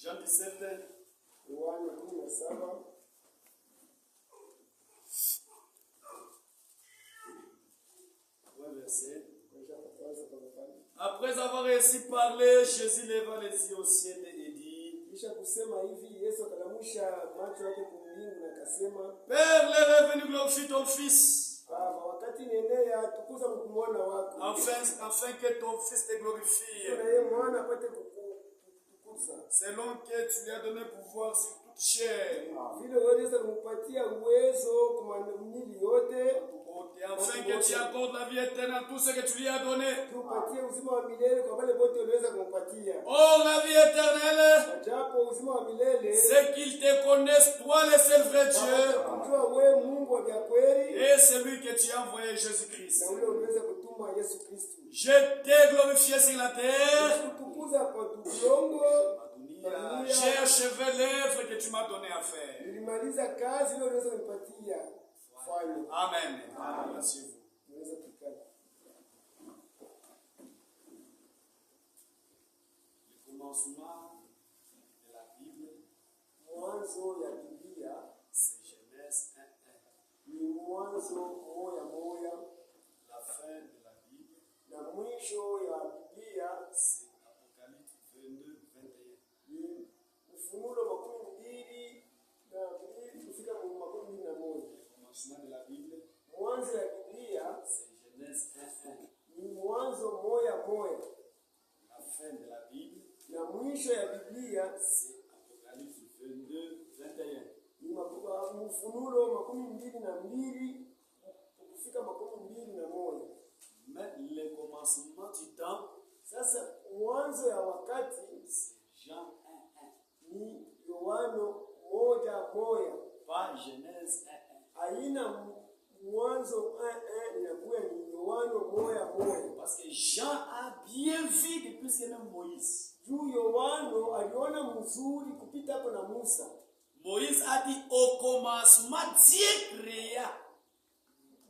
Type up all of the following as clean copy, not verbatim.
Jean 17. Yohana 17. Verset. Après avoir ainsi parlé, Jésus leva les yeux au ciel et dit: Kisha kusema hivi, Yesu akalamusha macho yake kumbingu na akasema, Père, l'heure est venue, glorifie ton Fils, Baba, wakati nenea tukuza mwana wako, afin que ton Fils te glorifie, na yeye mwana apate kukuza, selon que tu lui as donné pouvoir sur toute chair, vile wewe kumpatia uwezo kwa mwili yote, afin que tu accordes la vie éternelle à tout ce que tu lui as donné. tupatie uzima wa milele kwa wale wote uliweza kumpatia. Or, la vie éternelle, Japo uzima wa milele, c'est qu'ils te connaissent, toi le seul vrai Dieu, kujua wewe Mungu wa kweli et celui que tu as envoyé, Jésus-Christ. na ule uliweza kutuma Yesu Kristo. Je t'ai glorifié sur la terre. Kutukuza kwa udongo, J'ai achevé l'œuvre que tu m'as donné à faire. nilimaliza kazi ile uliweza kunipatia fanya. Amen. Merci vous. Unaweza kukaa. Le commencement de la Bible, Mwanzo ya Biblia c'est Genèse 1:1. ni mwanzo moya. La fin de la Bible, Na mwisho ya Biblia c'est Apocalypse 22:21. ni Ufunuo 22 kufika 21. Le commencement de la Bible, Mwanzo ya Biblia c'est Genèse 1:1. ni mwanzo moya. La fin de la Bible, Na mwisho ya Biblia c'est Apocalypse 22:21. ni Ufunuo 22 kufika 21. Mais le commencement du temps, Sasa mwanzo ya wakati c'est Jean 1:1. ni Yohano 1:1. Pas Genèse 1:1. Haina mwanzo inakuwa ni Yohano 1:1. Parce que Jean a bien vu depuis que même Moïse. Juu Yohano aliona mzuri kupita hapo na Musa. Moïse a dit au commencement Dieu créa.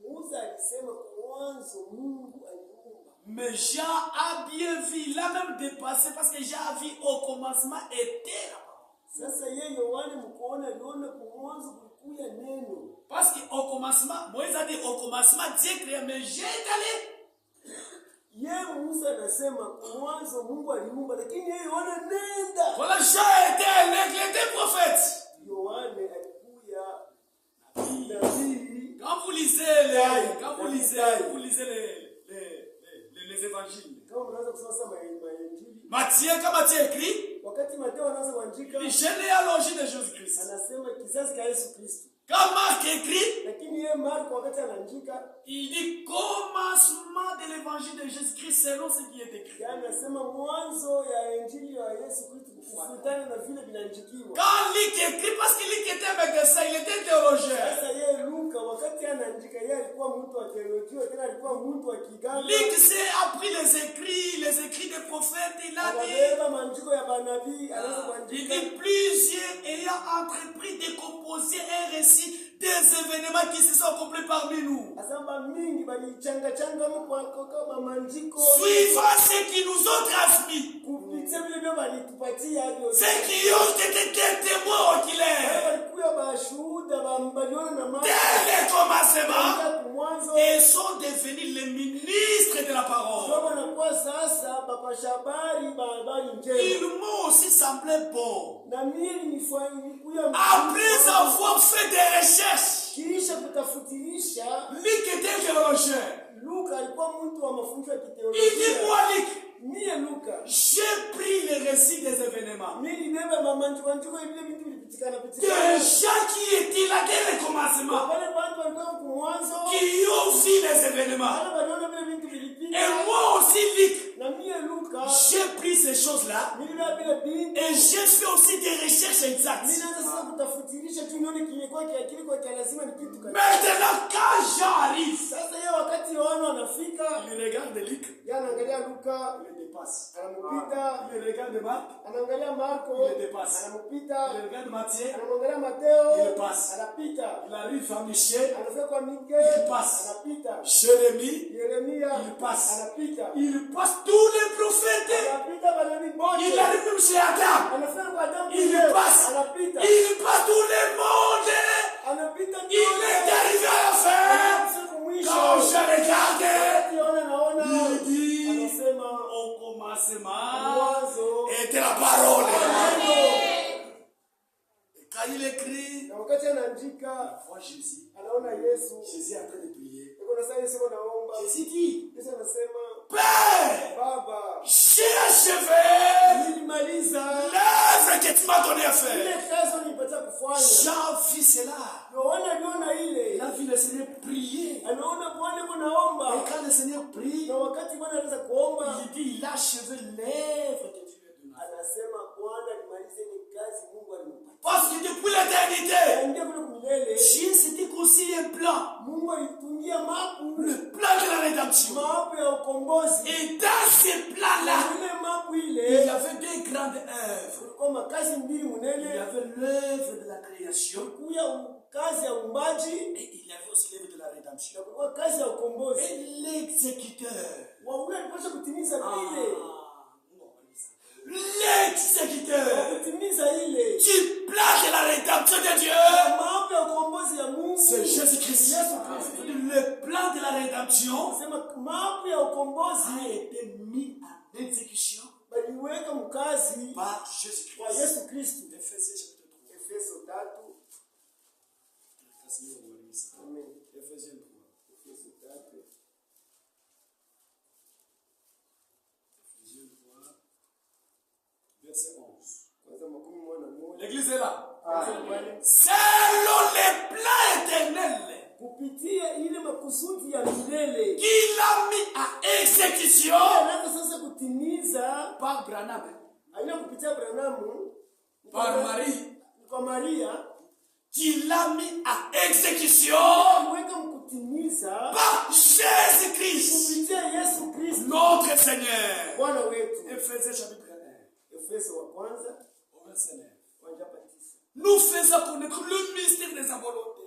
Musa alisema kwa mwanzo Mungu aliumba. Mais Jean a bien vu, il a même dépassé parce que Jean a vu au commencement était là-bas. Sasa yeye Yohana mkoona aliona kwa mwanzo kulikuwa neno. Parce qu'au commencement, Moïse a dit au commencement Dieu créa, mais Jean est allé. Yeye Musa anasema kwa mwanzo Mungu aliumba, lakini yeye Yohana nenda. Voilà, Jean était un prophète. Yohana alikuya nabii. Quand vous lisez les évangiles, Kama mnaanza kusoma sasa Injili, Matthieu, quand Matthieu écrit, wakati Mateo anaanza kuandika il dit généalogie de Jésus-Christ. anasema kizazi cha Yesu Kristo. Quand Marc écrit, Lakini yeye Marko wakati anaandika, il dit commencement de l'évangile de Jésus-Christ selon ce qui est écrit. yaani anasema mwanzo ya Injili ya Yesu Kristo kufuatana na vile vinaandikiwa. Quand Luc écrit, parce que Luc était médecin, il était théologien. Sasa yeye Luka wakati anaandika, yeye alikuwa mtu wa teolojia, tena alikuwa mtu wa kiganga. Luc s'est appris les écrits des prophètes, il a dit, Anabeba maandiko ya manabii, anaanza il kuandika. dit plusieurs ayant entrepris de composer un récit des événements qui se sont accomplis parmi nous. Asamba mingi balichanga mko kama maandiko. Suivant ce qui nous ont transmis. Kupitia vile vile balitupatia hadi Ceux qui ont été des témoins oculaires. walikuwa bashuhuda baliona na macho. Dès le commencement, Mwanzo ils sont devenus les ministres de la parole. wanakuwa sasa bapasha habari njema. Ils m'ont aussi semblé bon. Na mimi nilikuwa Après avoir fait des recherches, kisha kutafutilisha. Luc était théologien. Luka alikuwa mtu wa mafunzo ya Il dit, kiteolojia. moi, Luc, Mie Luka j'ai pris le récit des événements. mimi nibeba maandiko vile vitu vilipitikana. Des gens qui étaient là dès le commencement, Wale watu walikuwa kwa mwanzo, qui ont vu les événements. wale waliona vile vitu vilipita. Et moi aussi, Luc, Na mie Luka j'ai pris ces choses-là nilibeba vile vitu. et j'ai fait aussi des recherches exactes. Mimi naanza sasa kutafutilisha tu nione kilikuwa kiakili kwa lazima ni kitu gani. Maintenant, quand Jean arrive, Sasa yeye wakati Yohana anafika, il regarde Luc, yeye anaangalia Luka, il le dépasse. anampita. Il regarde Marc, Anaangalia Marko, il le dépasse. anampita. Il regarde Matthieu, Anamwangalia Mateo, il passe. anapita. Il arrive à Michel, Anafika kwa Mike, il passe. anapita. Jérémie, Yeremia, il passe. anapita. Il passe tous les prophètes. Anapita manabii wote. Il arrive même chez Adam. Anafika kwa Adamu il passe tout le monde. Il est arrivé à la fin. Quand je regarde, il dit, au commencement était la parole. Et quand il écrit, il voit Jésus. Jésus est en train de prier. Jésus dit, Père, j'ai achevé l'œuvre que tu m'as donné à faire. Jean vit cela. Il a vu le Seigneur prier. Et quand le Seigneur prie, il dit, il a achevé l'œuvre que tu lui as donné. Parce que depuis l'éternité, Dieu s'était conçu un plan. Le plan de la rédemption. Et dans ce plan-là, il y avait deux grandes œuvres. Il y avait l'œuvre de la création. Et il y avait aussi l'œuvre de la rédemption. Et l'exécuteur. L'exécuteur du plan de la rédemption de Dieu, c'est Jésus-Christ. Le plan de la rédemption a été mis en exécution par Jésus-Christ. Éphésiens chapitre 3. Éphésiens 3. Verset 11. L'église est là. Selon les plans éternels qu'il a mis à exécution par Branham, par Marie, qu'il a mis à exécution par Jésus-Christ, notre Seigneur. Éphésiens chapitre 1. Au verset 9. Nous faisons connaître le mystère de sa volonté.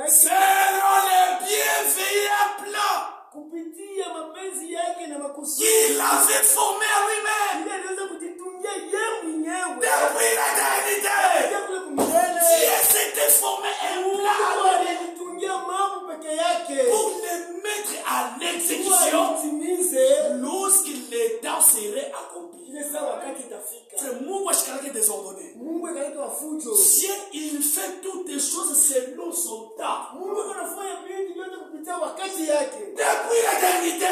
Selon le bienveillant plan qu'il avait formé à lui-même depuis l'éternité. Dieu s'était formé un plan pour le mettre à l'exécution lorsqu'il le temps serait accompli. C'est Mungu ashikarake désordonné. Dieu, il fait toutes les choses selon son temps. Depuis l'éternité,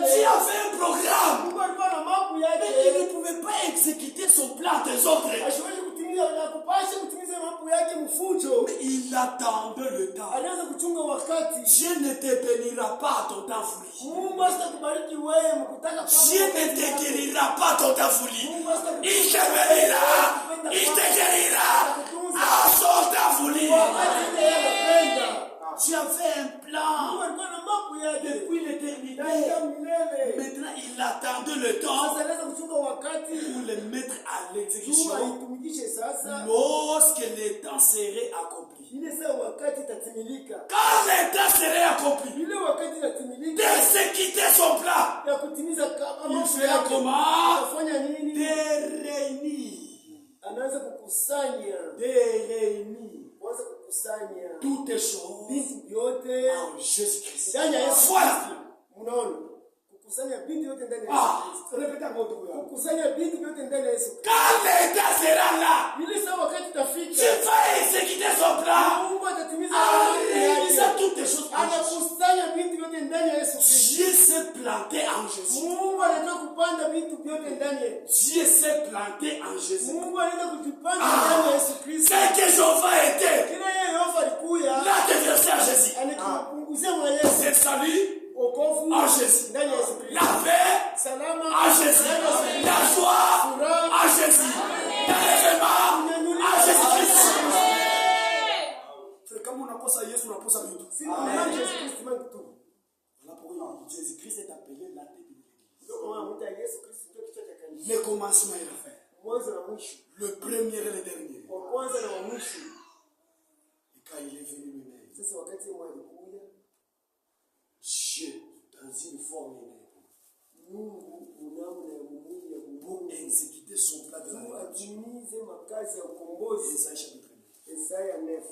Dieu avait un programme. Mais il ne pouvait pas exécuter son plan désordonné. Mais il attendait le temps. Dieu ne te bénira pas à ton temps voulu. Dieu ne te guérira pas à ton temps voulu. Il te bénira, il te guérira à son temps voulu. Tu avais un plan depuis l'éternité. Maintenant, il attendait le temps pour le mettre à l'exécution lorsque le temps serait accompli. Quand le temps serait accompli, d'exécuter son plan, il fera comment? De réunir. Toutes les choses en Jésus-Christ. Voilà. Répétez encore. Quand l'état sera là, tu vas exécuter son plan en réalisant toutes les choses en Jésus. Dieu s'est planté en Jésus. Dieu s'est planté en Jésus. C'est que Jéhovah était. Là, tu versé à Jésus. C'est salut. En Jésus. La paix en Jésus. La joie en Jésus. L'élèvement en Jésus-Christ. Frère, comme on a posé à Jésus, on a posé à tout. Voilà pourquoi Jésus-Christ est appelé la tête de l'Église. Le commencement et la fin. Le premier et le dernier. Et quand il est venu lui-même, Dieu, dans une forme humaine, Mungu unamna ya mwili ya Mungu exécuter son plan de la rédemption. atimize makazi ya ukombozi. Isaïe chapitre 9. Isaya 9.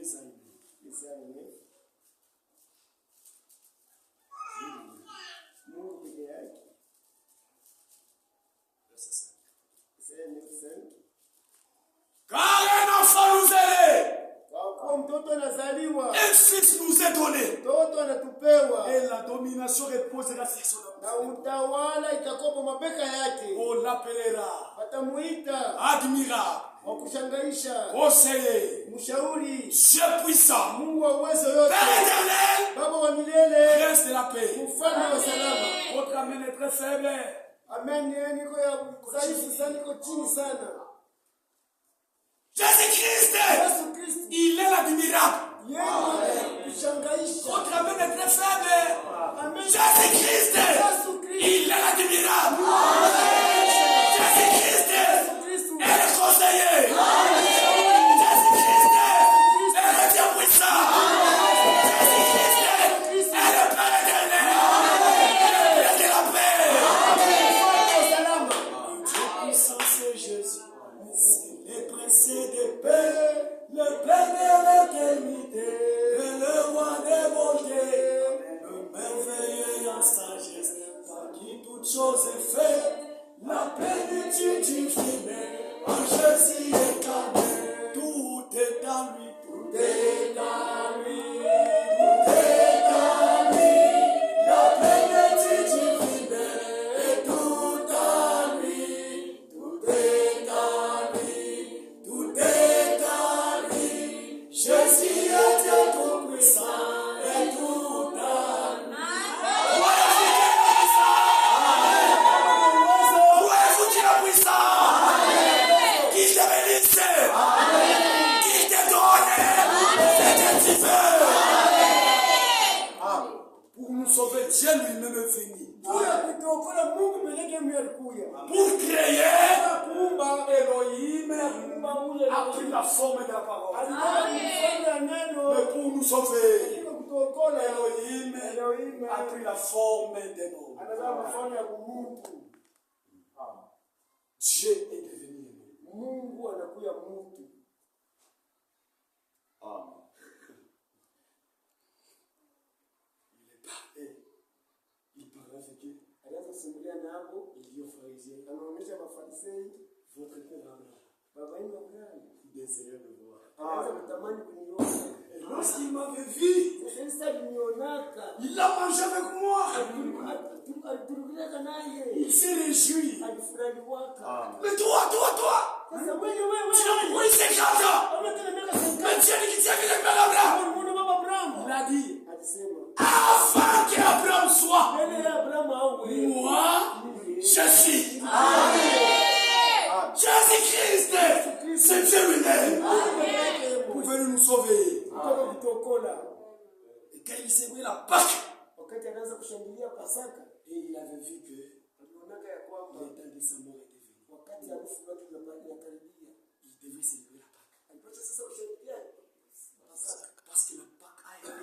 Isaïe 9. Isaya 9. Mungu peke yake. Verset 5. Isaya 9:5. Car un enfant nous est né, Kwa kuwa mtoto anazaliwa, un fils nous est donné, mtoto anatupewa, et la domination reposera sur son na épaule. utawala itakuwa kwa mabeka yake. On l'appellera Watamuita admirable, wa kushangaisha, conseiller, mshauri, Dieu puissant, Mungu wa uwezo yote, Père éternel, Baba wa milele, Prince de la paix. mfalme wa salama. Votre amène est très faible. Amen. Niko ya dhaifu sana, niko chini sana. Jésus-Christ, Yesu Kristo il est l'admirable. yeye kushangaisha. Votre amène est très faible. Amen. Jésus-Christ, Yesu Kristo il est l'admirable. Jésus-Christ Kristo est le conseiller. Jésus-Christ est le Dieu puissant. Jésus-Christ est le Père éternel. Il est de la paix. Dieu puissant, c'est Jésus. C'est le prince de paix, le Père de l'éternité, et le roi des bontés, le merveilleux en sagesse, par qui toute chose est faite, la plénitude divine, en Jésus incarné, tout est dans lui, tout est dans lui, tout est dans lui, la plénitude divine est tout dans lui, tout est dans lui, tout est dans lui, Jésus est Dieu tout-puissant et tout dans lui. Louez-vous Dieu puissant, qui te bénisse, qui te donne, ce que tu veux. Pour nous sauver, Dieu lui-même est venu. Kuya kutokola Mungu peleke mlikuya. Pour créer, Kuumba Elohim ule a pris la forme de la parole. alifanya neno Mais pour nous sauver, ili kutokola Elohim a pris la forme d'un homme. anataka kufanya kumuntu. Dieu est devenu homme. Mungu anakuya mtu. Il parlait avec eux. Alianza kusimulia nabo, Il dit aux pharisiens, anaonyesha Mafarisei, votre père Abraham baba yenu Abrahamu désirait me voir. alianza kutamani kuniona. Et lorsqu'il m'avait vu, Sasa alinionaka, il a mangé avec moi. aliturukilaka naye, Il s'est réjoui. alifurahiwaka. Mais toi, Sasa wewe tu n'as pas eu 50 ans. Ona tena miaka Mais Dieu dit que tu as vu le père Abraham. Mbona baba Abrahamu? Il a dit, Alisema, avant qu'Abraham soit, mbele ya Abrahamu awe. moi, je suis. Jésus-Christ, c'est Dieu lui-même. Pouvez-vous nous sauver? Kutoka kutokola. Et quand il s'est pris la Pâque, Wakati anaanza kushangilia Pasaka, et il avait vu que alionaka ya kwamba le temps de sa mort était venu. wakati harufu yake inakaribia, Il devait célébrer la Pâque. alipata sasa kushangilia Pasaka. Parce que la Pâque a été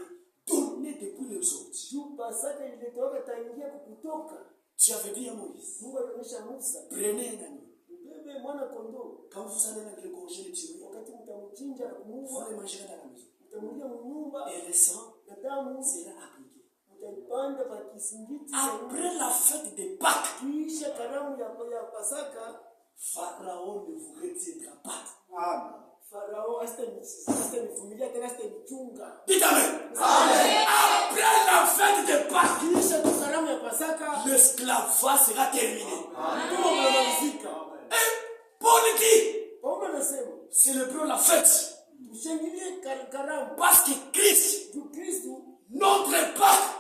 donnée depuis les autres. Juu Pasaka ilitoka tangia kukutoka. Tu avais dit à Moïse, Mungu alionyesha Musa, prenez un agneau. mbebe mwana kondoo. Quand vous allez mettre le congé de tuer, Wakati mtamchinja na vous kumuua, le mangerez dans la maison. mtamulia mnyumba Et le sang na damu sera appliqué. mtaipanda pa kisingiti. Après la fête des Pâques, Kisha karamu ya Pasaka, Pharaon ne vous retiendra pas. Farao asitanivumilia tena, asitanichunga. Dites Amen. Après la fête des Pâques, Kisha tu karamu ya Pasaka, l'esclavage sera terminé. mtumwa unamalizika. Et Paul dit, Paulo anasema célébrons la fête. tushangilie karamu Parce que Christ, tu Kristo notre Pâque,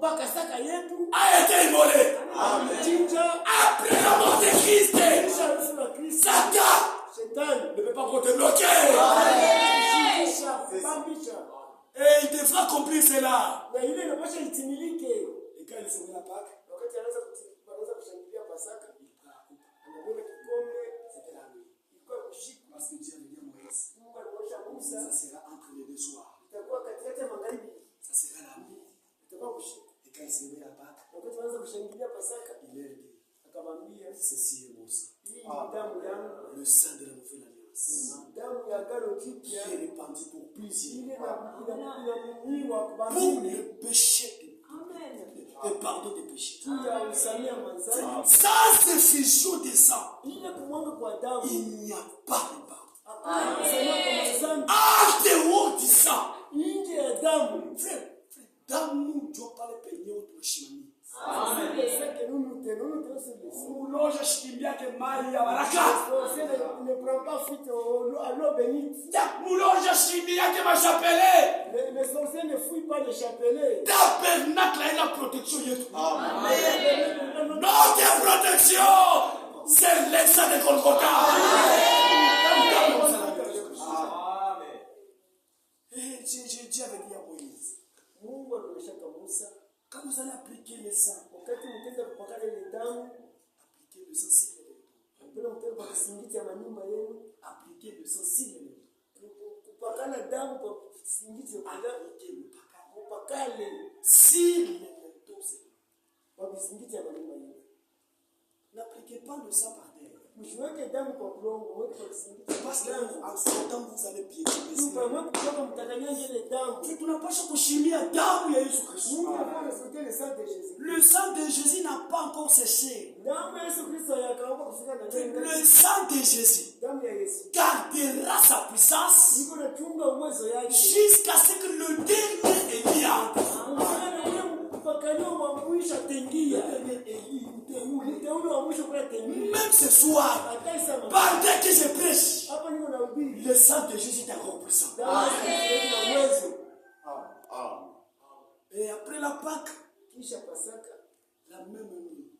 Pasaka yetu a été immolé. amechinja. Après la mort de Christ, Kisha harufu la Kristo, Satan shetani ne peut pas te bloquer. kisha kupambisha, Et il devra accomplir cela. na ile inapasha itimilike. Et quand il célèbre la Pâque, Wakati anaanza kushangilia Pasaka, anabeba kikombe, c'était la nuit. ilikuwa kushika. Parce que Dieu avait dit à Moïse, Mungu alimwonyesha Musa, ça sera entre les deux soirs. itakuwa katikati ya magharibi, Ça sera la nuit. itakuwa kushika. Et quand il célèbre célébrer la Pâque, wakati wanaanza kushangilia Pasaka, il leur dit, akamwambia ceci est mon sang. hii ni damu yangu, Le sang de la nouvelle alliance. damu ya agano jipya, Qui est répandu pour plusieurs. ile inamiminiwa Pour kubadili le péché. Le pardon des péchés. ya usamia manzani, Sans effusion de sang, ile kumwanga kwa damu, il n'y a pas de pardon. usamia kwa manzani, En dehors du sang, nje ya damu. frère, damu ndio pale penye utushimamia. Sasa nunu tena sisi. Uloja shikimbia ke mai ya baraka. Ne prend pas fuite à l'eau bénite. Uloja shikimbia ke machapele. Les sorciers ne fouillent pas les chapelets. Tabernacle est la protection yetu. Amen. Notre protection, c'est le sang de Golgotha. Amen. J'ai dit avec Moïse, Mungu ameshaka Musa, quand vous allez appliquer le sang, wakati mtenda kupakana ile damu, appliquez le sang sur les lèvres. mpenda mtenda kwa kisingiti ya manyumba yenu, Appliquez le sang sur les lèvres. kupakana damu kwa kisingiti ya Appliquez le pacale. kupakale Sur les lèvres. kwa kisingiti ya manyumba yenu. N'appliquez pas le sang par terre. Msiweke damu kwa kulongo, mweke kwa kisingiti. Parce qu'en ce temps, vous allez piétiner. Mpa kutoka mtakanyanje ile damu. Tunapaswa kushimia damu ya Yesu Kristo. Mungu anafanya respecter le sang de Jésus. Le sang de Jésus n'a pas encore séché. Damu ya Yesu Kristo yakaomba kufika na Le sang de Jésus damu ya Yesu gardera sa puissance iko na chunga uwezo yake jusqu'à ce que le dernier Élie entre. mpakanyo wa mwisho atengia mteule wa mwisho kwa tengia. Même ce soir, pendant que je prêche, Hapa niko na ubiri le sang de Jésus est encore puissant. Et après la Pâque, kisha Pasaka la même nuit,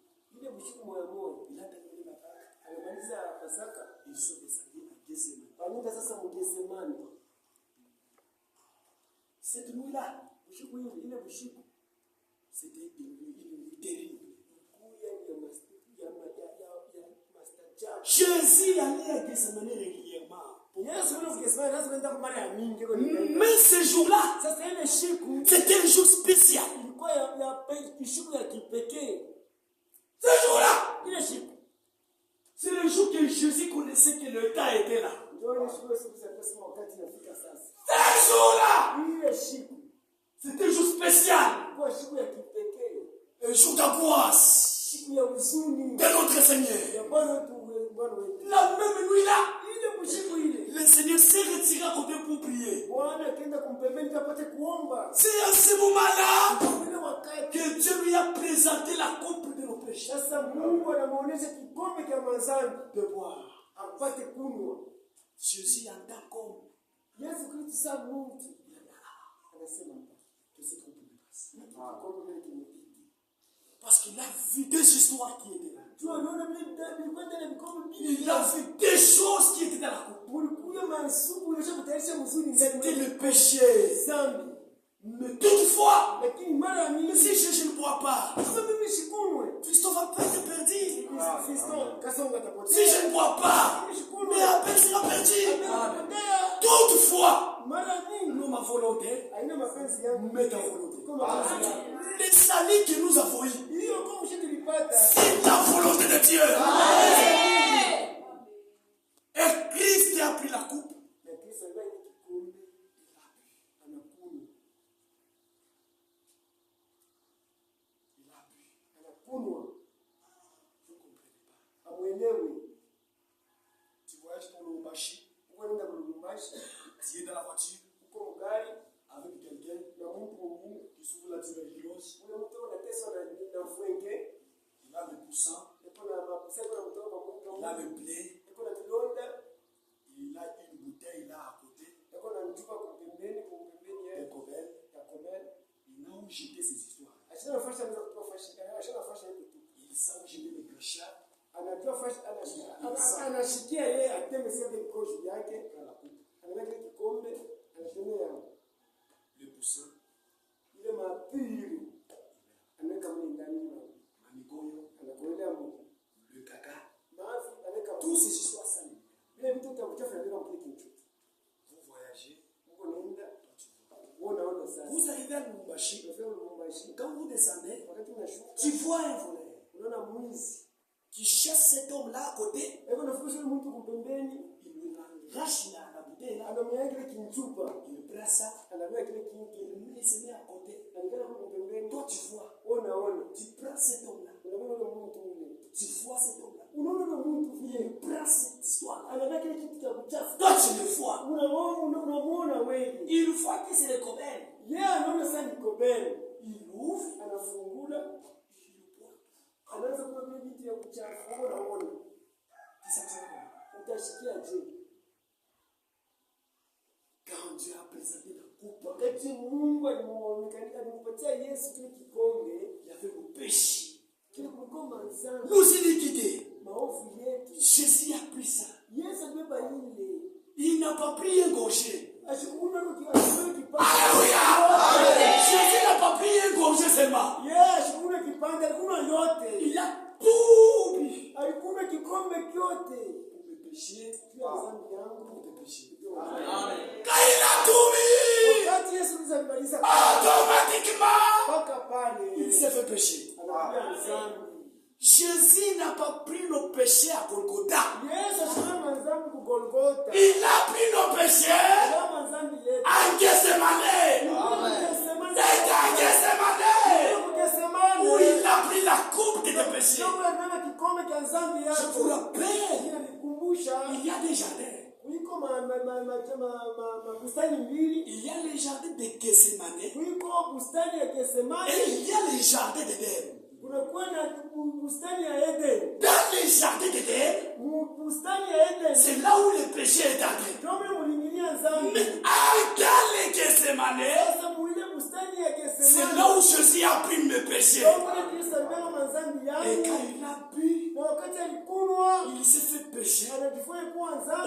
ile mshiku moyo moyo il a terminé la Pâque. alimaliza Pasaka, Ils sont descendus à Gethsemane. pamoja sasa mgesemani. Cette nuit-là, Mshiku ile mshiku c'était une nuit terrible. Jésus allait à Gethsemane régulièrement. Mais ce jour-là, c'était un jour spécial. Ce jour-là, c'est le jour que Jésus connaissait que le temps était là. Ce jour-là, c'était un jour spécial. Un jour d'angoisse de notre Seigneur. La même nuit-là, le Seigneur s'est retiré à côté pour prier. C'est à ce moment-là que Dieu lui a présenté la coupe de nos péchés. De boire. Jésus entend comme que cette coupe lui passe. Parce qu'il a vu des histoires qui étaient là. Il a vu des choses qui étaient dans la coupe. C'était le péché. Mais toutefois, si je ne bois pas, Christophe va pas être perdu. Si je ne bois pas, mais Abel sera perdu. Toutefois, non ma volonté, mais ta volonté. Le salut que nous avons eu, c'est la volonté de Dieu. Et Christ a pris la coupe. Tu voyages pour le Lubumbashi, tu es dans la voiture avec quelqu'un qui s'ouvre la tuberculose, il a le poussin, il a le blé, il a une bouteille là à côté, des cobelles, il n'a où jeter ses histoires. Il sait où jeter les clochards. Anashikia yeye ateme sasa koshi yake, anaweka kikombe, anatumia Le poussin, ile mapiri, anaweka mle ndani na Mamigoyo, anakolea Mungu. le caca, Maafi anaweka tous ces histoires ça. vile vitu utakuchafa ndio mpike kichwa. Vous voyagez, Mungu naenda unaona sasa. vous arrivez à Lubumbashi, Unafika Lubumbashi, quand vous descendez, wakati Tu vois un voleur unaona mwizi qui chasse cet homme-là à côté, eko nafukusha mtu kumpembeni, il lui arrache la bouteille là, anamweka kile kinchupa, il prend ça, anamweka kile kinki, il se met à côté. alikana kumpembeni. Toi tu vois, Unaona, tu prends cet homme-là, unaona mtu ule, tu vois cet homme-là, unaona mtu il vile, prend cette histoire-là. anaweka kile kitu cha kuchafu. Toi tu le vois, Unamuona wewe. il voit que c'est le copain. Yeye anaona sasa ni kobeni. Il ouvre, Anafungula, il le boit. anaanza kuwa vile vitu ya kuchafu. Unaona, C'est ça que ça veut dire. utashikia je? Quand Dieu a présenté la coupe, Wakati Mungu alimpatia Yesu kile kikombe, il y avait le péché, kile kulikuwa dhambi, nos iniquités. maovu yetu. Jésus a pris ça. Yesu alibeba ile. Il n'a pas pris un gaucher. Ashikuna Alléluia! Jésus n'a pas pris un gaucher seulement. ashikuna kipande, alikuna yote. Il a tout bu. Alikuna kikombe kyote. Pour me pécher, Pia dhambi yangu. pour te pécher. Amen. Quand il a tout mis, Wakati Yesu alimaliza automatiquement, mpaka pale, il s'est fait pécher. anakuja dhambi. Jésus n'a pas pris nos péchés à Golgotha. Yesu ashikana dhambi ku Golgotha. Il a pris nos péchés Kama dhambi yetu. en Gethsemane. C'est à Gethsemane où il a pris la coupe de tes péchés. Je vous rappelle, il y a des jardins. Il y a les jardins de Gethsemane et il y a les jardins d'Éden. Dans les jardins d'Éden, c'est là où le péché est entré. Mais dans les Gethsemane, c'est là où Jésus a pris mes péchés. Et quand il a bu, il s'est fait pécher.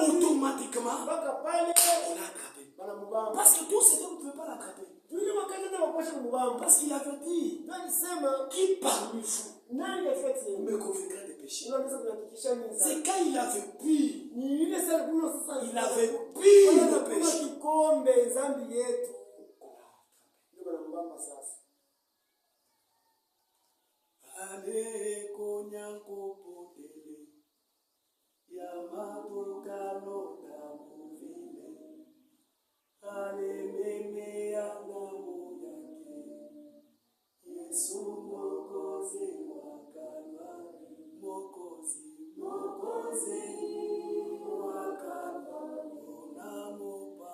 Automatiquement, on l'a attrapé. Parce que tout ce temps, on ne peut pas l'attraper. Parce qu'il avait dit, qui parmi vous me convaincra de péché? C'est quand il avait bu, il avait bu le péché. Ale konyanko potele yamatokano tamuvile ale meme anamu yake Yesu mokozi wakana mokozi wakana namupa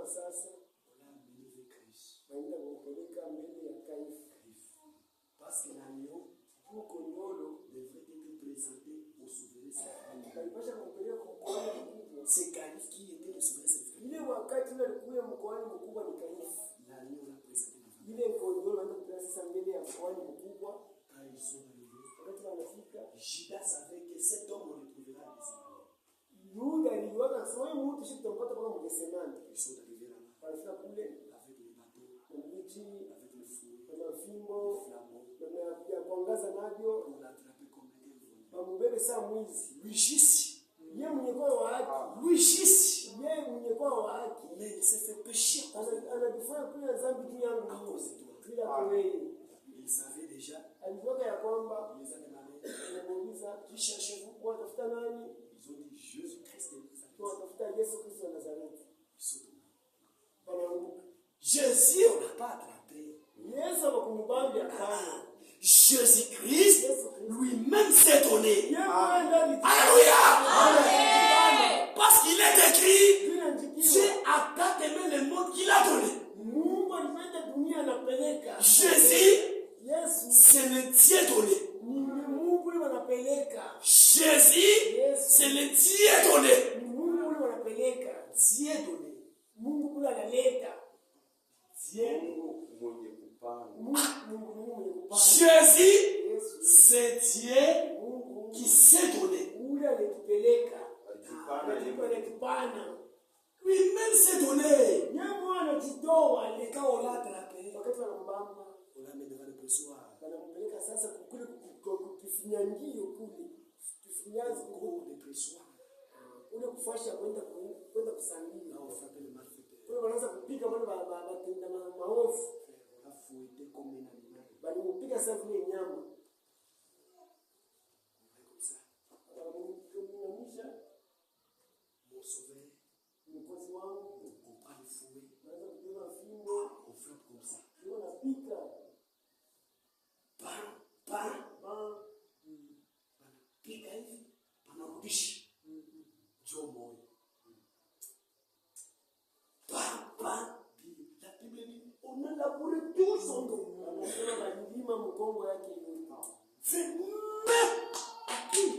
sasa waenda kumpeleka mbele ya Kaifa. Parce que l'agneau Huko Ndolo devrait être présenté au souverain sacrificateur. alipasha kumpeleka kwa mkoani mkubwa. C'est Kaifa qui était le souverain sacrificateur. Ile wakati ule alikuwa mkoani mkubwa ni Kaifa. L'agneau l'a présenté. Ile Ndolo anaenda kupeleka sasa mbele ya mkoani mkubwa. Quand ils sont arrivés, Wakati wanafika, Judas savait que cet homme on le trouvera ici. Yuda aliona sema mtu shida mpaka kwa Mgesemani. Ils sont arrivés là-bas Alifika kule avec les bateaux, mbichi avec le feu, na fimbo le flambeau. na kuangaza navyo On l'a attrapé comme un voleur. bambebe saa mwizi. Lui juste, Yeye mwenye kwa wa haki. lui juste, Yeye mwenye kwa wa haki. mais il s'est fait pécher. Anajifanya kuya dhambi juu yangu À cause de toi. bila wewe. Il savait déjà, Alijua ya kwamba il les a demandé, anamuuliza qui cherchez-vous? watafuta nani? Ils ont dit Jésus-Christ de Nazareth. Watafuta Yesu Kristo wa Nazareti. Ils sont tombés. Wanaanguka. Jésus, on n'a pas attrapé. Yesu abakumbambi hapana. Jésus-Christ lui-même s'est donné. Yeye ndani Alléluia! Amen. Parce qu'il est écrit, Bila Dieu njikiwa. a tant aimé le monde qu'il a donné. Mungu alipenda dunia anapeleka. Jésus, Yesu c'est le Dieu donné. ni Mungu yule anapeleka. Jésus, c'est le Dieu donné. Ni Mungu yule anapeleka. Dieu donné. Mungu yule analeta. Dieu. Mungu mwenye kupanda. Jésus, Yesu c'est Dieu Mungu qui s'est donné. yule alitupeleka. Anatupana. Lui-même s'est donné. Yeye mwana anajitoa Et quand on l'a attrapé, wakati wanambamba. on l'a mis dépressoir. Wanampeleka sasa kule kukifinyangio kule. Kifinyanzi Gros dépressoir. Ule kufasha kwenda kusangia. Là on frappe le malfaiteur. Kule wanaanza kupika wale batenda maovu. On a fouetté comme un animal. Bali mpika sasa vile nyama. Comme ça. Kumamisha Mon sauveur. mkozi wangu. On prend le fouet. Wanaanza kubeba fimbo. On frappe comme ça. Ndio napika. Pika hivi. Panarudisha. Joe moyo. La Bible dit, on a labouré tout son dos. Anasema balilima mkongo yake yote. C'est même à qui?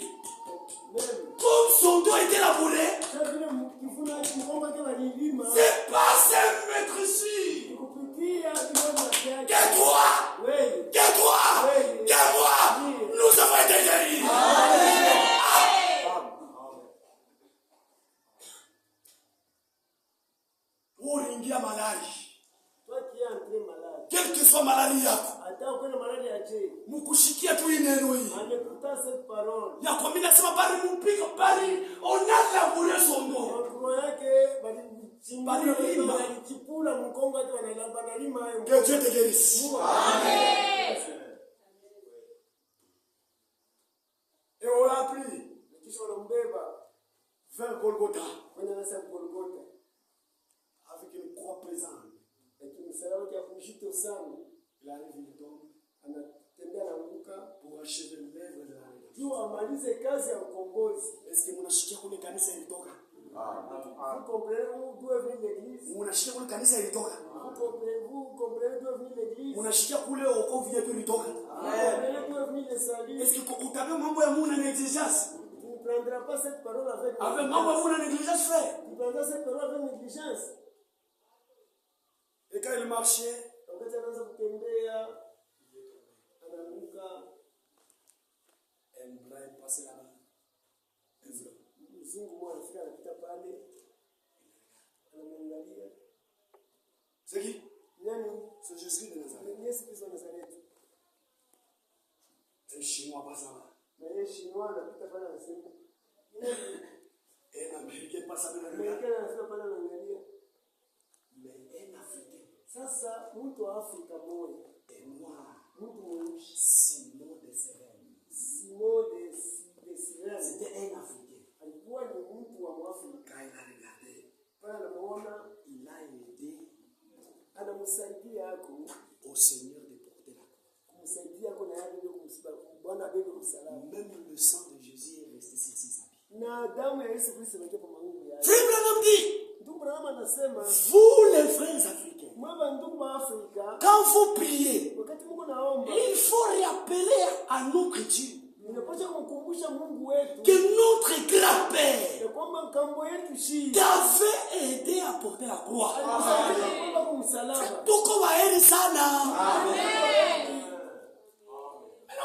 Comme son dos était labouré, Sasa vile mkivuna mkongo yake balilima. c'est pas ce maître ici. Kupitia kidogo yake. Que toi, Wewe. que toi, que moi, nous avons été guéris. Uringia malari. Toi qui es entré malade. Quelle que soit malari yako, Hata ukwenda malade ya je. mkushikia tu hii neno hii. Amekuta cette parole. Ya kwa mimi nasema bali mpika bali on a labouré son dos. Mkono yake Balilima. balichipula mkongo yake wanalima hayo. Que Dieu te guérisse. Et on l'a pris Kisha wanambeba vers Golgotha kwenye nasa Golgotha. avec une croix pesante. Lakini msalaba wake mzito sana. Il arrive, il tombe Anatembea na nguka pour achever l'œuvre de la rédemption. juu amalize kazi ya ukombozi. Est-ce que mnashikia kule kanisa ilitoka? Vous comprenez d'où est venue l'église? Mnashikia kule kanisa ilitoka? Vous comprenez d'où est venue l'église? Mnashikia kule wokovu yetu ilitoka? Vous comprenez d'où est venu le salut? Est-ce que utabe mambo ya Mungu na exigence? Tu ne prendras pas cette parole avec Avec mambo ya Mungu na exigence frère. Tu prendras cette parole avec négligence. Et quand il marchait, Wakati anaanza kutembea anaanguka. un blanc est passé là-bas. Un blanc. Mzungu mmoja anafika anapita pale. Anamwangalia. C'est qui? Nani? C'est Jésus de Nazareth. Yesu Kristo wa Nazareti. Un Chinois passe là-bas. Na yeye Shinwa anapita pale anasema. Un Américain passe là-bas. Amerikani anafika pale anaangalia. Mais un Africain. Sasa mtu wa Afrika moja. Et noir. Mtu mweusi. Simon de Cyrène. Simon de Cyrène. C'était un Africain. Alikuwa ni mtu wa Mwafrika. Quand il a regardé, Pale anamuona il a aidé anamsaidia yako. au Seigneur de porter la croix. Kumsaidia yako na yale ndio Bwana abebe msalaba. Même le sang de Jésus est resté sur ses habits. Na damu ya Yesu Kristo imekuwa kwa maungu yake. Frère Branham dit, Ndugu Branham anasema, vous les frères africains, mwaba ndugu wa Afrika, quand vous priez, wakati Mungu naomba, il faut rappeler à notre Dieu unapaswa kumkumbusha Mungu wetu que notre grand-père ya kwamba mkambo yetu shi t'avait aidé à porter la croix. alisaidia kwamba kumsalaba. Tuko waheri sana. Amen.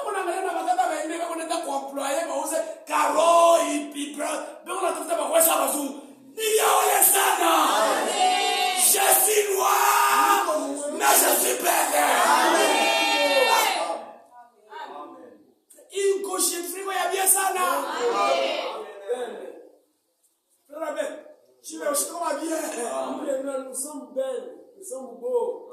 Kuna maneno matata waende kwa nenda kuemployer bauze karo ipibra. Beko natafuta bakwesa bazungu. Niliaole sana. Amen. Je suis noir. Mais je suis belle. Amen. Il gauche friko ya bien sana. Amen. Frère Ben, tu veux aussi comment bien. Nous sommes belles, nous sommes beaux.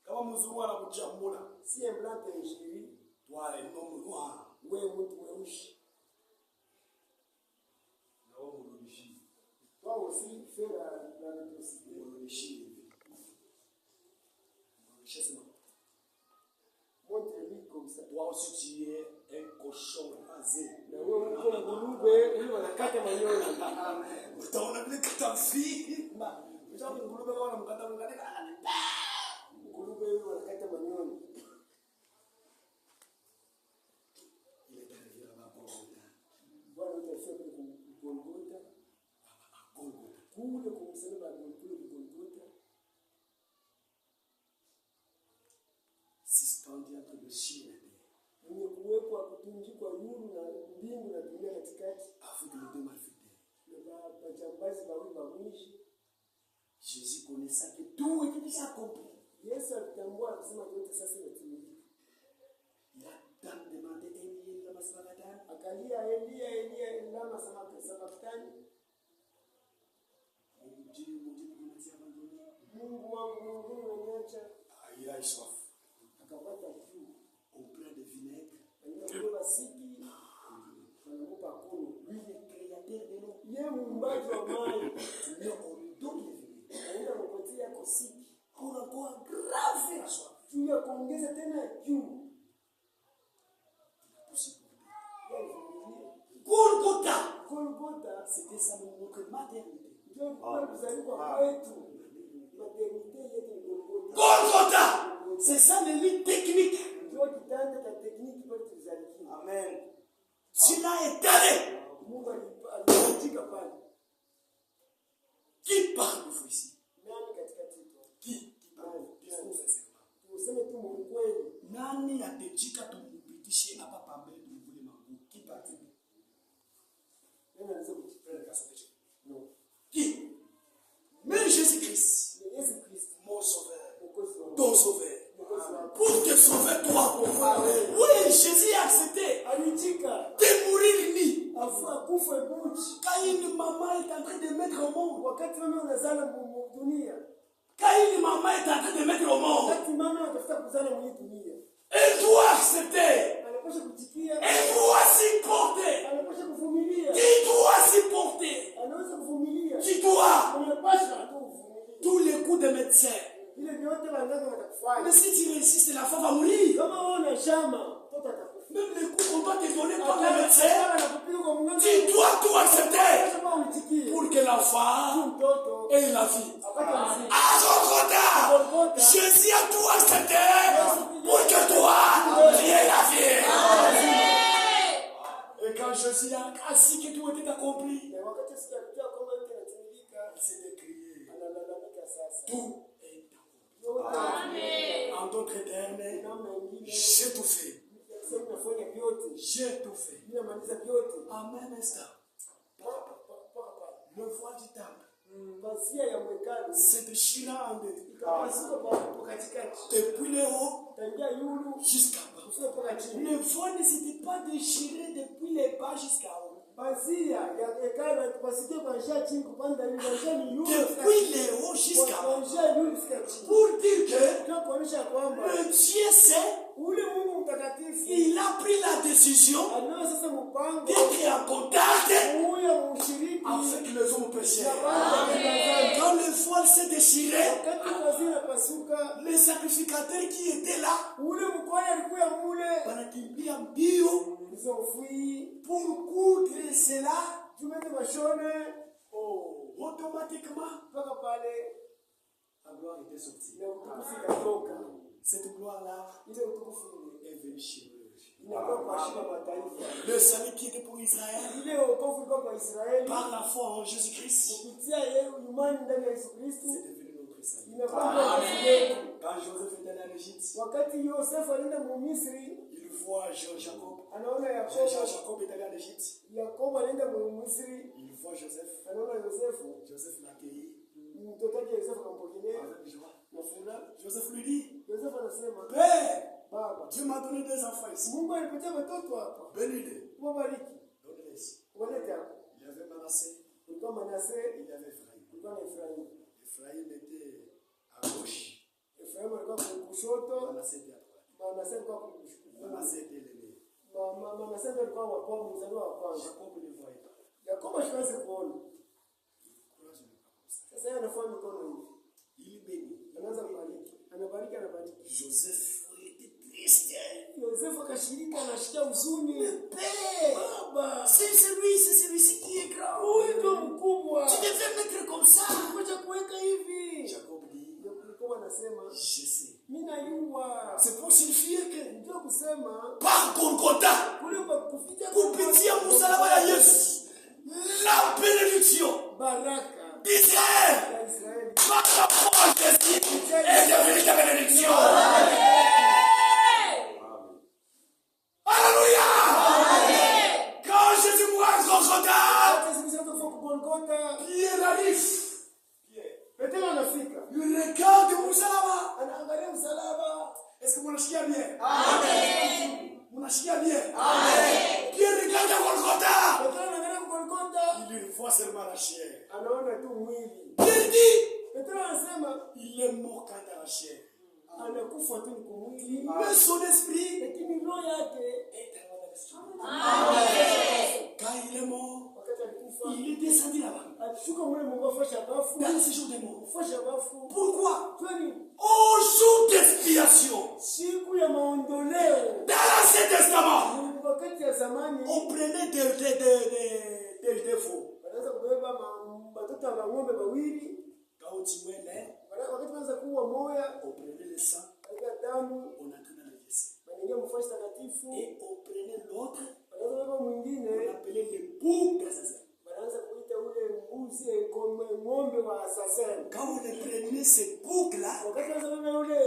Kama mzungu anakuchambula. Si un blanc t'injurie, Toi les noms noirs. wewe mtu mweusi. Toi aussi fais la rétrocité. Montre-lui comme ça. Toi aussi tu es un cochon rasé. Na wewe uko ngulube, ule wanakata manyoya. Utaona vile kata fii. Mshauri ngulube kama unamkata mkata. Ngulube ule wanakata manyoya. Il est arrivé là-bas pour Golgotha. Bwana utafika kule Golgotha. Kule kumsalaba kule Golgotha. Suspendu entre le ciel et la terre. Mwenye kuwekwa kutunjikwa yulu na mbingu na dunia katikati. Avec les deux malfaiteurs. Na majambazi wawili wa mwisho. Jésus connaissait que tout était déjà accompli. Yesu alitambua akisema yote sasa imetimilika. Il a demandé Élie lama sabachthani. Akalia Elia lama sabachthani. Mungu wangu unaniacha. Il a eu soif. Akapata kiu. Au plein de vinaigre. Alibeba siki. Anamupa kuni. Lui le créateur de l'eau. Yeye muumbaji wa maji. Mais on lui donne le vinaigre. Anaenda kupatia yako siki. Pour encore grave la soif. Juu ya kuongeza tena kiu. Golgotha, c'était ça notre maternité. Golgotha, c'est ça le lit technique. Amen. Tu l'as étalé. Qui parle de vous ici? Qui parle? Disons sincèrement. Nani atejika tumupitishie hapa pambele tumvule mangu? Qui parle? Qui? Mais Jésus-Christ, mon sauveur, ton sauveur, pour te sauver toi. Oui, Jésus a accepté de mourir lui. Quand une maman est en train de mettre au monde, quand une maman est en train de mettre au monde, elle doit accepter. Elle doit supporter. Qui doit supporter? Qui doit? Tous les coups de médecin. Mais si tu résistes, la femme va mourir. Même les coups qu'on doit te donner par les médecins, tu dois tout accepter pour que la femme ait la vie. À Golgotha, Jésus a tout accepté pour que toi, tu aies la vie. Et quand Jésus a assis que tout était accompli, il s'est crié. Tout est accompli. En d'autres termes, j'ai tout fait. J'ai tout fait. En même instant, le voile du temple s'est déchiré en deux. Depuis le haut jusqu'à bas. Le voile ne s'était pas déchiré depuis les bas jusqu'à haut. Depuis le haut jusqu'à bas. Pour dire que le Dieu sait, il a pris la décision d'être en contact avec les hommes pécheurs. Quand le voile s'est déchiré, les sacrificateurs qui étaient là, ils ont fui pour coudre cela. Automatiquement, la gloire était sortie. Cette gloire-là est venue chez nous. Le salut qui était pour Israël, par la foi en Jésus-Christ, c'est devenu notre salut. Quand Joseph était allé en Égypte, il voit Jacob. Jacob est allé en Égypte. Il voit Joseph. Joseph l'accueillit avec joie. Joseph lui dit, Père, Dieu m'a donné des enfants ici. Bénis-les. Donne-les ici. Il y avait Manassé. Il y avait Ephraïm. Ephraïm était à gauche. Manassé était à droite. Manassé était l'aîné. Jacob ne voyait pas. Il bénit. Joseph était triste. Père, c'est celui-ci qui est grand. Tu devais mettre comme ça. Jacob dit, je sais. C'est pour signifier que par Golgotha, pour pitié à Moussalaba Yesu, la bénédiction d'Israël, par la foi en Jésus, est devenue ta bénédiction. Alléluia. Quand Jésus mourut à Golgotha, Pierre arrive. Il regarde Moussalaba. Munashikia bien. Amen. Munashikia bien. Amen. Qui regarde à Golgotha, il voit seulement la chair. Anaona tu mwili. Pierre dit, Petro anasema il est mort quant à la chair. Anakufa tu kwa mwili. Mais son esprit Lakini roho yake est tellement dans l'esprit. Amen. Quand il est mort, wakati alikufa, il est descendu là-bas. alishuka mule Mungu fasha bafu. Dans le séjour des morts. Fasha bafu. Pourquoi? Kwani Au jour d'expiation, siku ya maondoleo dans l'Ancien Testament, wakati ya zamani on prenait des défauts. wanaweza kubeba watoto wa ng'ombe wawili. Quand on tuait l'un, Wakati wanaanza kuua moya, on prenait le sang, katika damu on entrait dans le décès. wanaingia mfasi takatifu. Et on prenait l'autre, Wanaweza kubeba on mwingine, appelait le bouc d'Azazel. wanaanza kuita ule mbuzi ng'ombe wa Azazel. Quand on les prenait ces boucs-là, Wakati wanaanza kubeba ule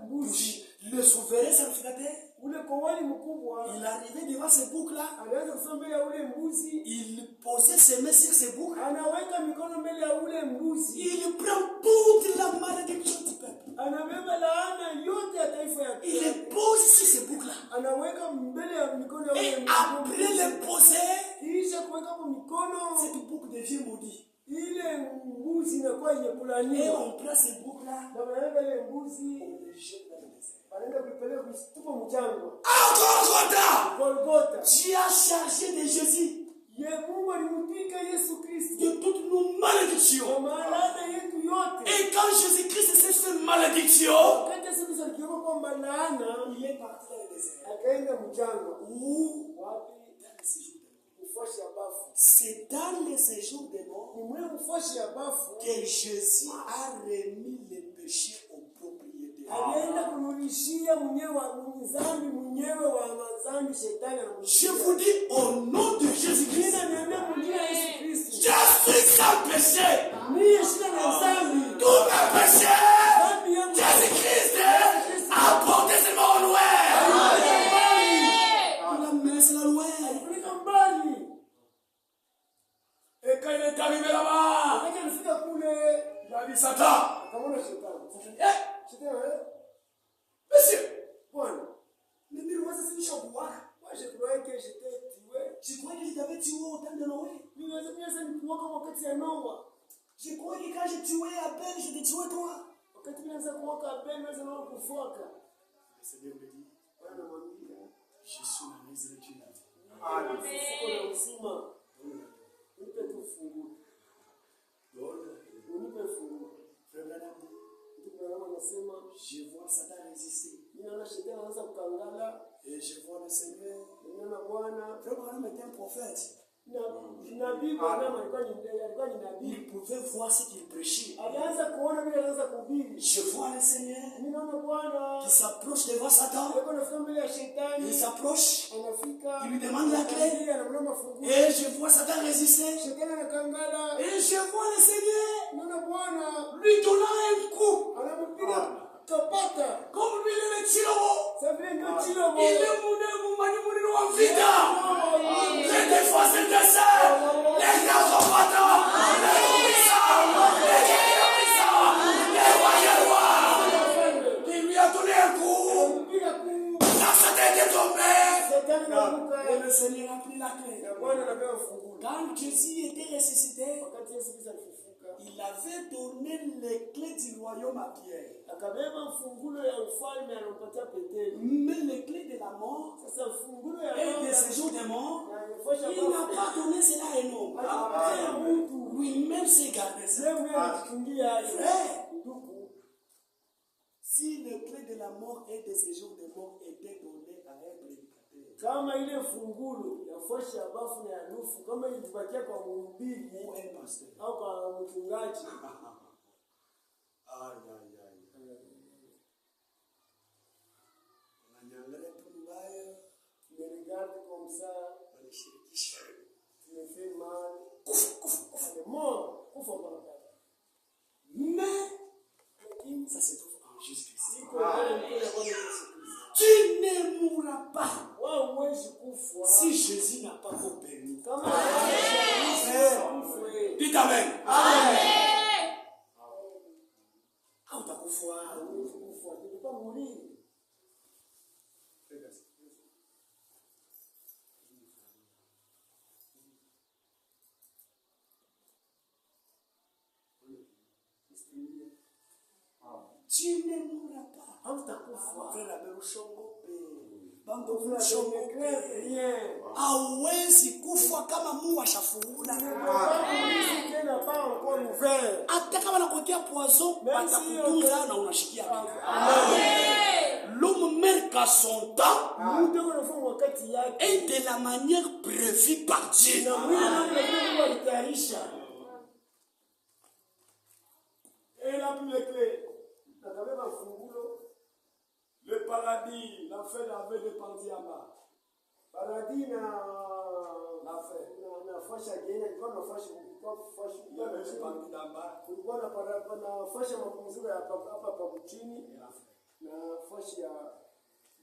mbuzi, le souverain sacrificateur, ule kowali mkubwa il arrivait devant ces boucs-là, anaanza kusema mbele ya ule mbuzi, il posait ses mains sur ces boucs, anaweka mikono mbele ya ule mbuzi, il prend toute la malédiction du peuple. anabeba laana yote ya taifa ya Il les pose sur ces boucs-là. anaweka mbele ya mikono ya Et ule après les poser, kisha kuweka kwa mikono cette bouc devient maudite. ile mbuzi inakuwa yenye Et kulaniwa, on prend ces boucs-là, na wanaweka ile mbuzi on les jette dans le désert. wanaenda kuipeleka kuitupa mchanga À Golgotha, Golgotha. Dieu a chargé de Jésus Ye Mungu alimtwika Yesu Kristo de toutes nos malédictions. kwa laana yetu yote. Et quand Jésus-Christ s'est fait malédiction, Wakati Yesu Kristo alikiweka kwamba laana, il est parti dans le désert. akaenda mchanga Où? wapi? Dans le séjour des morts. Mfashi ya bafu. C'est dans le séjour des morts Ni mwe mfashi ya bafu que Jésus a remis les péchés aux propriétaires. alienda kunurishia mwenyewe wa mazambi shetani na Je vous dis au nom de Jésus-Christ, niambia mwingine Yesu Kristo. je suis sans péché. Mimi shida na zambi. Tous mes péchés, Zambi yangu Jésus-Christ a porté seulement au loin. Il a menacé la loin. alipeleka mbali. Et quand il est arrivé là-bas, Wakati alifika kule il a dit Satan. akamwona shetani. Eh, Shetani monsieur, Bwana, mais mille fois c'est une chose. moi je croyais que j'étais tué. Je croyais que je t'avais tué au temps de Noé. Niweza nikuwa kama wakati ya Noa. Je croyais que quand j'ai tué Abel, je t'ai tué toi. Wakati nianza kuwaka Abel niweza na kufuaka. Le Seigneur me dit, Bwana anamwambia, je suis la résurrection. "Amen. Uzima. Unipe tu funguo. Unipe funguo." Frère Branham dit, Mtu Branham anasema, je vois Satan résister. ninaona shetani anaanza kukangala, Et je vois le Seigneur. ninaona Bwana. Frère Branham était un prophète. Na nabii Branham alikuwa ni nabii. Il pouvait voir ce qu'il prêchait. Alianza kuona vile anaanza kuhubiri. Je vois le Seigneur Ninaona Bwana qui s'approche devant Satan. yuko anafika mbele ya shetani. Il s'approche. Anafika. Il lui demande la clé. Yeye anamwomba funguo. Et je vois Satan résister. Shetani anakangala. Et je vois le Seigneur Ninaona Bwana lui donnant un coup. anampiga kapata. Comme lui, il est le Chilabo. Sasa vile ndio chilo Il est mouni en vida. Les défenses et les serres. Les grands combattants. Les puissants. Les guerriers puissants. Les rois. Il lui a donné un coup. Anampiga ku. La Satan est tombée. Shetani anaruka. Et le Seigneur a pris la clé. Na Bwana anapewa funguo. Quand Jésus était ressuscité, Wakati Yesu Kristo alifufuka, il avait donné les clés du royaume à Pierre. akabeba fungulo ya ufalme anampatia Petero. Mais les clés de la mort Sasa fungulo ya et des séjours des morts, na nafasha il n'a pas donné cela à un homme. alipatia mtu. Lui-même s'est gardé ça. Sehemu ya kukimbia hayo. Frère, Ndugu, si les clés de la mort et des séjours des morts étaient données à un prédicateur, kama ile fungulo ya fashi ya bafu na ya nufu kama ilibakia kwa mhubiri ou un pasteur, au kwa mchungaji, aïe, aïe, aïe. Unaniangalia tu mbaya, tumeregarde comme ça, unanishirikisha. tumefait mal, Kufa. c'est mort, kufa barabara. Mais Lakini ça se trouve en Jésus-Christ. iko ndani mkono ya Bwana Yesu Kristo. Tu ne mourras pas Wao huwezi kufa si Jésus n'a pas encore permis. kama Yesu Dites Amen. Amen. Hautakufa. Huwezi kufa, tu peux pas mourir. Tu ne mourras pas. Hautakufa. Frère Abel Ushongope. Bango rien. Hauwezi kufa kama Mungu ashafungula. Tena pas encore ouvert. Hata kama nakutia poison, watakutunza na unashikia bila. L'homme meurt qu'à son temps et de la manière prévue par Dieu. Et la plus clé. Le paradis, l'enfer avait dépendu à bas. Paradis na fasha gena ilikuwa na fasha il avait dépendu d'abord. Kulikuwa na fasha mapumziko ya hapa pa chini na fasha ya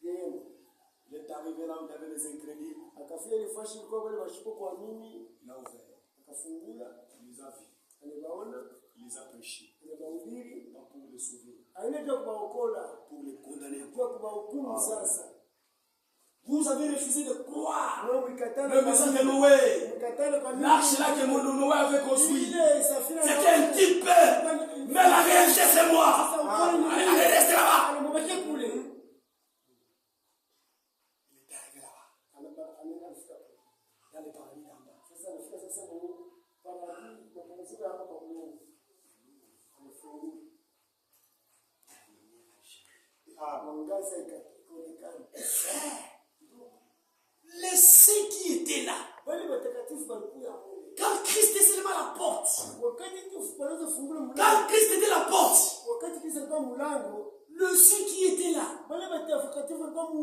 gena. Il est arrivé là où il y avait les incrédules. Akafia ile fasha ilikuwa wale washipo kwa mimi. Il a ouvert. Akafungula. Il les a vus. Alibaona. Il les a prêchés. Alibahubiri. Pas pour les sauver. Haina kubaokola. Pour les condamner. Kwa kubahukumu sasa. Vous avez refusé de croire le message de Noé. L'arche là que Noé avait construit. C'était un type. Mais la réalité, c'est moi. Allez, restez là-bas. Il est arrivé là-bas. Dans le paradis d'en bas. Les saints qui étaient là, quand Christ était seulement à la porte, quand Christ était à la porte, le saint qui était là, il voit l'homme.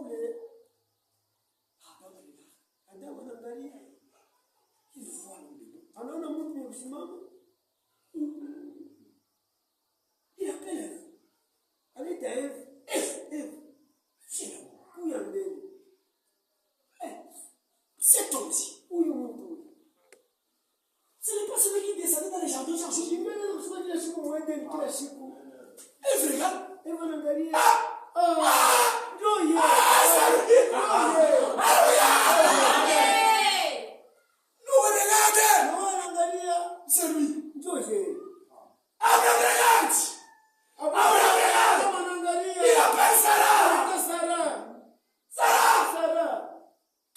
Il appelle Ève. Ève, viens là-bas. Cet homme-ci, ce n'est pas celui qui descendait dans les jardins chaque jour. Ève regarde. C'est lui. Abraham regarde. Il appelle Sarah.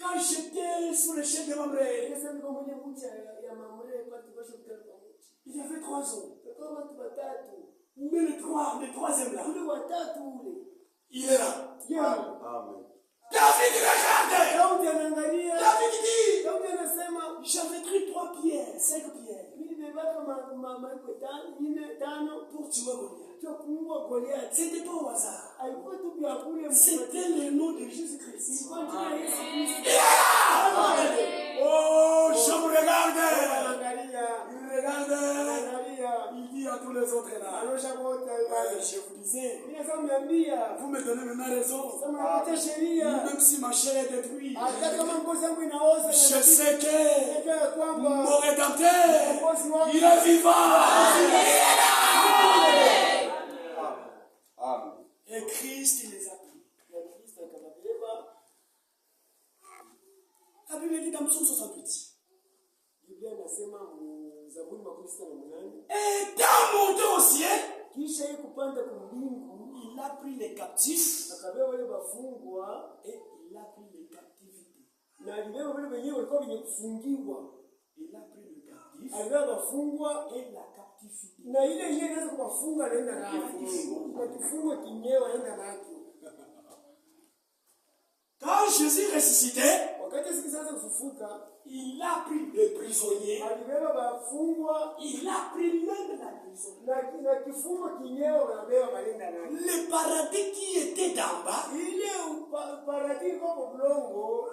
Quand j'étais sur le chef de Mamré, il y avait 3 ans. Mais le troisième là, il est là. Amen. David regarde. David dit, j'avais pris 3 pierres, 5 pierres pour tuer Goliath. C'était pas au hasard. C'était le nom de Jésus-Christ. Il est là. Oh, je vous regarde. Il regarde. Il dit à tous les autres là. Je vous disais, vous me donnez maintenant raison. Même si ma chair est détruite, je sais que mon Rédempteur, il est vivant. Il est là. Amen. Et Christ, il les a pris. La Bible dit dans Psaume 68. Et dans mon dossier, il a pris les captifs et il a pris les captivités. Il a pris le captif et la captivité. Quand Jésus ressuscitait, il a pris les prisonniers. Il a pris même la prison. Le paradis qui était d'en bas a été amené en haut.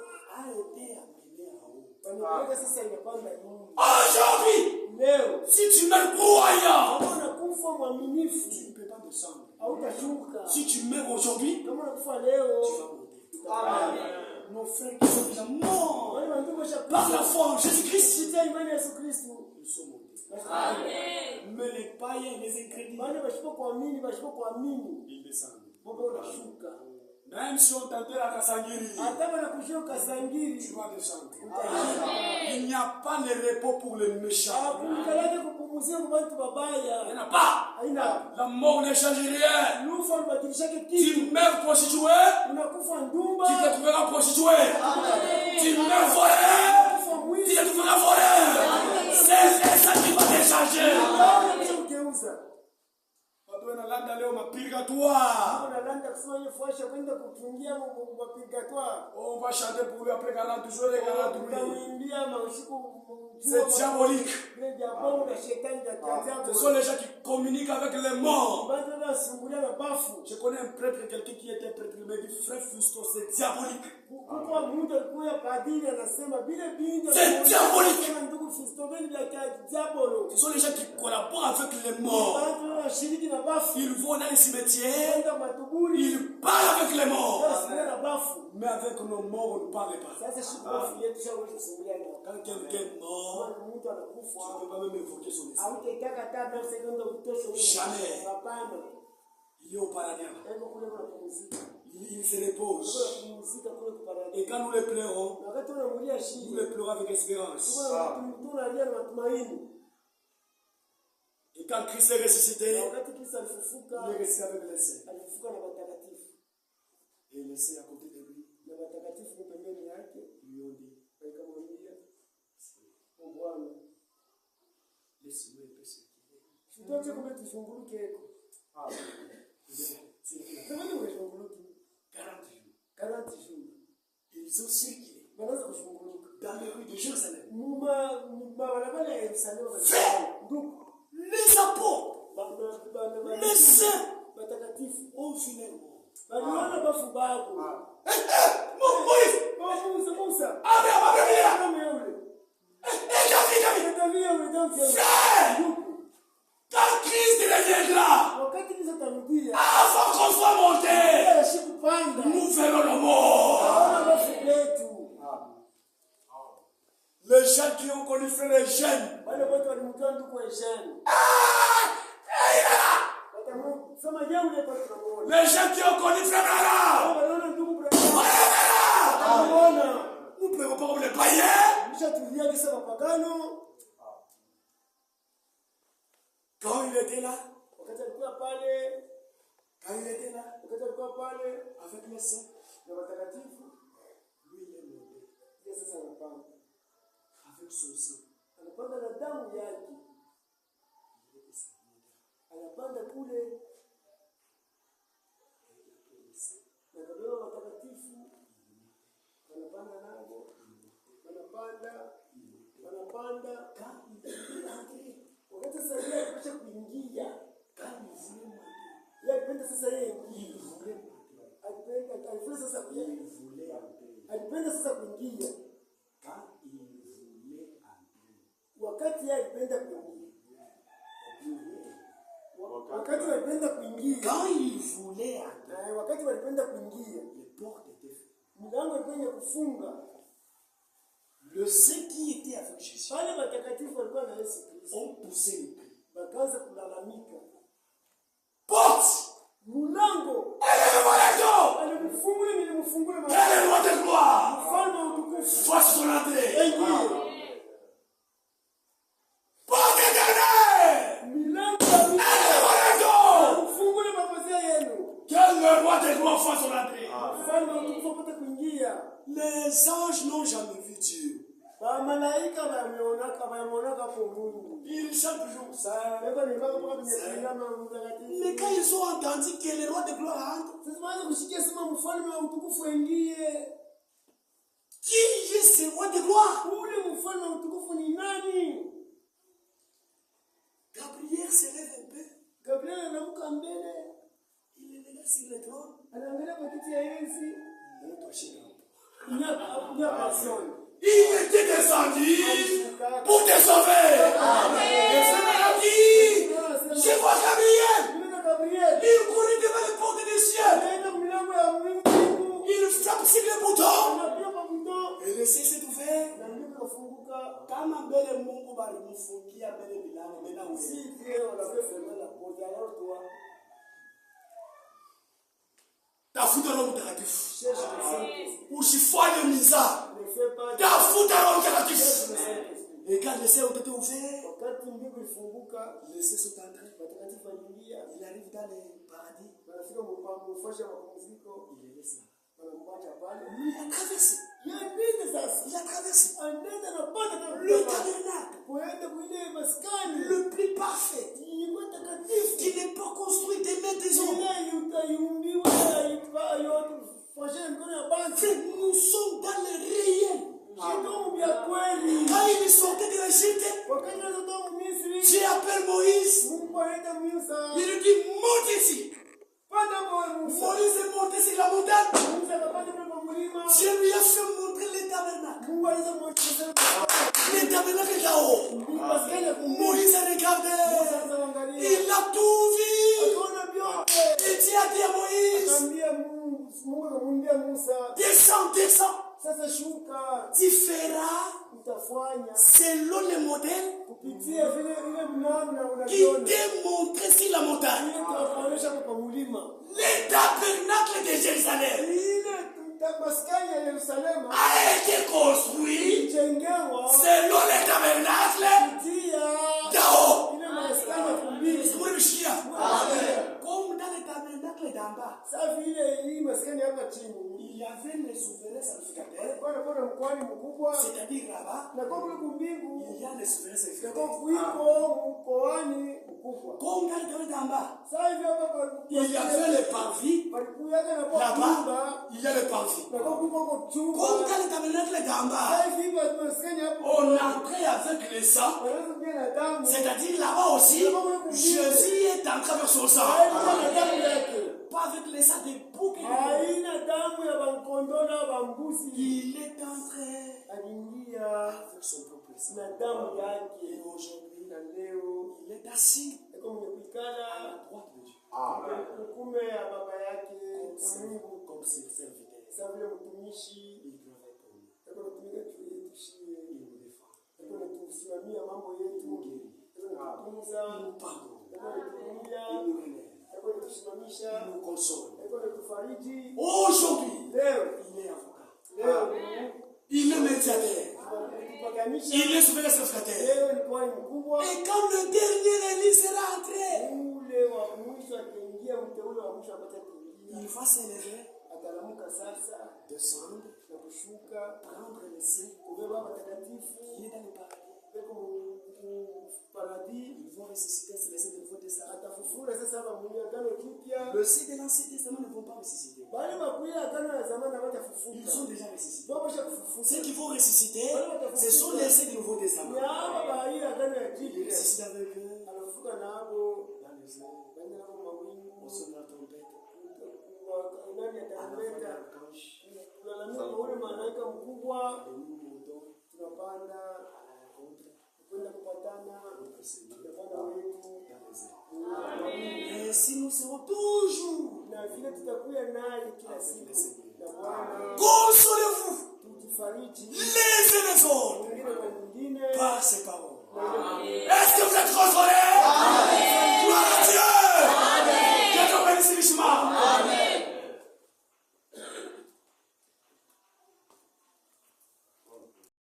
Aujourd'hui, si tu meurs croyant, tu ne peux pas descendre. Si tu meurs aujourd'hui, tu vas monter. Amen. Nos frères qui sont déjà morts par la foi en Jésus-Christ, ils sont montés. Amen. Mais les païens, les incrédules, ils descendent. Mungu unashuka. Même si on t'enterre à Kasangiri, tu vas descendre. Il n'y a pas de repos pour les méchants. Il n'y en a pas. La mort ne change rien. Tu meurs prostitué, tu te trouveras prostitué. Tu meurs volé, tu te trouveras volé. C'est ça qui va te changer. Unalanda leo mapurgatoire. On va chanter pour lui après 40 jours et 40 nuits. C'est diabolique. Ce sont les gens qui communiquent avec les morts. Je connais un prêtre, quelqu'un qui était prêtre, il m'a dit frère Fusto, c'est diabolique. C'est diabolique. Ce sont les gens qui collaborent avec les morts. Ils vont dans les cimetières, ils parlent avec les morts. Mais avec nos morts, on ne parle pas. Quand quelqu'un est mort, tu ne peux pas même évoquer son esprit. Jamais. Il est au paradis. Il se repose. Et quand nous les pleurons, nous les pleurons avec espérance. Et quand Christ est ressuscité, il est ressuscité avec les saints. Et les saints à côté de lui lui ont dit, laisse-moi un peu ce qu'il est. 40 jours. Ils ont circulé dans les rues de Jérusalem. Les apôtres, les saints, ont finalement. Quand Christ reviendra, avant qu'on soit monté, nous verrons le mort. Les gens qui ont connu frère Eugène. Les gens qui ont connu frère Abraham. Nous ne pouvons pas comme les païens. Quand il était là, avec les saints, lui il est monté avec son sang. Anapanda kule wanabeba watakatifu, wanapanda nao, wanapanda wakati sasa yeye anataka kuingia yeye anapenda sasa yeye alipenda sasa kuingia wakati yeye alipenda kuingia. Wakati walipenda kuingia, quand il voulait wakati walipenda kuingia, les portes étaient fermées. Milango ilikuwa kufunga. Le saint qui était avec Jésus, wale watakatifu walikuwa na Yesu Kristo, ont poussé le cri. wakaanza kulalamika. Porte! Mulango! Alimfungule nilimfungule mama. Quel est le roi de gloire? Mfalme wa utukufu. Force son entrée. Porte éternelle! Milango ya Mungu. Mfungule mapazia yenu. Quel le roi de gloire fasse son entrée. Mfalme wa utukufu apate kuingia. Les anges n'ont jamais vu Dieu. Malaika wameonaka kwa Mungu. Ils chantent toujours ça. Mais quand ils ont entendu que le roi de gloire entre, qui est ce roi de gloire? Gabriel se lève un peu. Il est là sur le trône. Il était descendu pour te sauver. Et ce m'a dit, je vois Gabriel. Il courait devant les portes du ciel. Il frappe sur le bouton. Et le ciel s'est ouvert. Kama mbele Mungu balimfungia mbele milango mbele tafuta Roho Mtakatifu. Usifanye mizaa. Tafuta Roho Mtakatifu. Et quand le ciel était ouvert, le ciel sont entrés. Il arrive dans le paradis. Il est laissé là. Lui, il a traversé. Il a traversé. Le tabernacle. Le plus parfait. Qui n'est pas construit des mains des hommes. Nous sommes dans le réel. Quand il sortait de l'Égypte, Dieu appelle Moïse. Il lui dit, monte ici. Moïse est monté sur la montagne. Dieu lui a fait montrer les tabernacles. Les tabernacles là-haut. Moïse a regardé. Il a tout vu. Et Dieu a dit à Moïse, descends, descends. Tu feras selon le modèle qui démontrait sur la montagne. Les tabernacles de Jérusalem a été construit selon les tabernacles d'en-haut. Comme dans les tabernacles d'en bas, il y avait les souverains sacrificateurs, c'est-à-dire là-bas, il y a les souverains sacrificateurs. Comme dans les tabernacle d'en bas, il y avait les parvis, là-bas, il y a les parvis. Comme dans les tabernacles d'en bas, on entrait avec le sang, c'est-à-dire là-bas aussi, Jésus est entré avec son sang. Pas avec les sang des boucs. Il est entré avec son propre sang. Et aujourd'hui, il est assis à la droite de Dieu. Comme ses serviteurs. Il travaille pour nous. Il nous défend. Il nous guérit. Il nous pardonne. Il nous relève. Il nous console. Aujourd'hui, il est avocat. Il est médiateur. Il est souverain sacrificateur. Et quand le dernier élu sera entré, il va s'élever, descendre, prendre le sein, qui est dans le paradis. Ils vont ressusciter les saints du Nouveau Testament. Le saint de l'Ancien Testament ne vont pas ressusciter. Ils sont déjà ressuscités. Ceux qui vont ressusciter, ce sont les saints du Nouveau Testament. Ils ressuscitent avec eux dans les airs, au son de la trompette, à la voix de l'archange. Et nous montons à la rencontre de notre Seigneur dans les airs. Et si nous serons toujours avec le Seigneur, consolez-vous les uns les autres par ses paroles. Est-ce que vous êtes consolés?